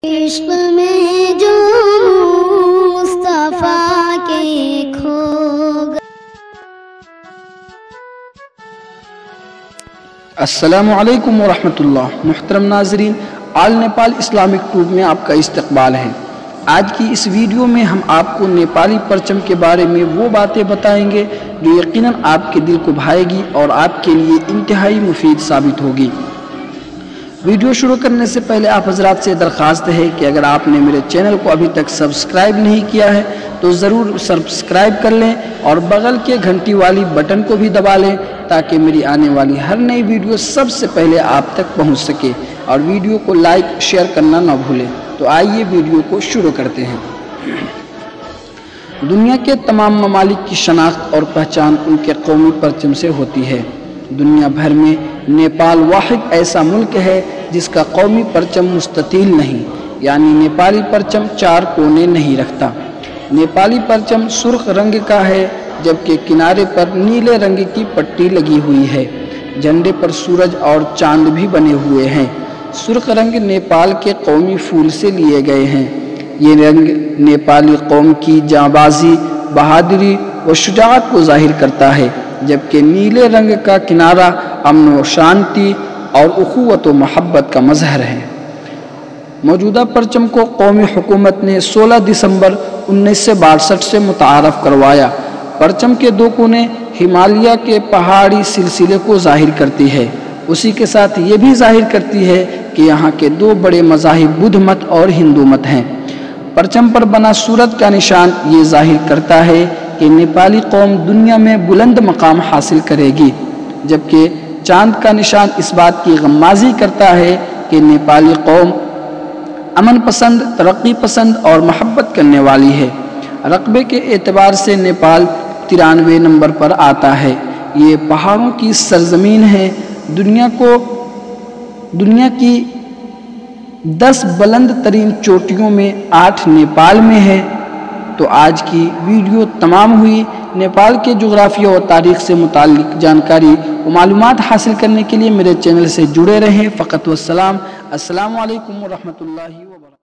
عشق میں جو مصطفیٰ کے کھو گئے۔ السلام علیکم ورحمۃ اللہ۔ محترم ناظرین، آل نیپال اسلامک ٹیوب میں آپ کا استقبال ہے۔ آج کی اس ویڈیو میں ہم آپ کو نیپالی پرچم کے بارے میں وہ باتیں بتائیں گے جو یقیناً آپ کے دل کو بھائے گی اور آپ کے لیے انتہائی مفید ثابت ہوگی۔ ویڈیو شروع کرنے سے پہلے آپ حضرات سے درخواست ہے کہ اگر آپ نے میرے چینل کو ابھی تک سبسکرائب نہیں کیا ہے تو ضرور سبسکرائب کر لیں اور بغل کے گھنٹی والی بٹن کو بھی دبا لیں تاکہ میری آنے والی ہر نئی ویڈیو سب سے پہلے آپ تک پہنچ سکے، اور ویڈیو کو لائک شیئر کرنا نہ بھولیں۔ تو آئیے ویڈیو کو شروع کرتے ہیں۔ دنیا کے تمام ممالک کی شناخت اور پہچان ان کے قومی پرچم سے ہوتی ہے۔ دنیا بھر میں نیپال واحد ایسا ملک ہے جس کا قومی پرچم مستطیل نہیں، یعنی نیپالی پرچم چار کونے نہیں رکھتا۔ نیپالی پرچم سرخ رنگ کا ہے جبکہ کنارے پر نیلے رنگ کی پٹی لگی ہوئی ہے۔ جھنڈے پر سورج اور چاند بھی بنے ہوئے ہیں۔ سرخ رنگ نیپال کے قومی پھول سے لیے گئے ہیں۔ یہ رنگ نیپالی قوم کی جانبازی، بہادری و شجاعت کو ظاہر کرتا ہے، جبکہ نیلے رنگ کا کنارہ امن و شانتی اور اخوت و محبت کا مظہر ہے۔ موجودہ پرچم کو قومی حکومت نے 16 دسمبر 1962 سے متعارف کروایا۔ پرچم کے دو کونے ہمالیہ کے پہاڑی سلسلے کو ظاہر کرتی ہے، اسی کے ساتھ یہ بھی ظاہر کرتی ہے کہ یہاں کے دو بڑے مذاہب بدھ مت اور ہندو مت ہیں۔ پرچم پر بنا سورج کا نشان یہ ظاہر کرتا ہے کہ نیپالی قوم دنیا میں بلند مقام حاصل کرے گی، جبکہ چاند کا نشان اس بات کی غمازی کرتا ہے کہ نیپالی قوم امن پسند، ترقی پسند اور محبت کرنے والی ہے۔ رقبے کے اعتبار سے نیپال 93 نمبر پر آتا ہے۔ یہ پہاڑوں کی سرزمین ہے۔ دنیا کی 10 بلند ترین چوٹیوں میں 8 نیپال میں ہے۔ تو آج کی ویڈیو تمام ہوئی۔ نیپال کے جغرافیہ و تاریخ سے متعلق جانکاری و معلومات حاصل کرنے کے لیے میرے چینل سے جڑے رہیں۔ فقط والسلام۔ السلام علیکم ورحمۃ اللہ وبرکاتہ۔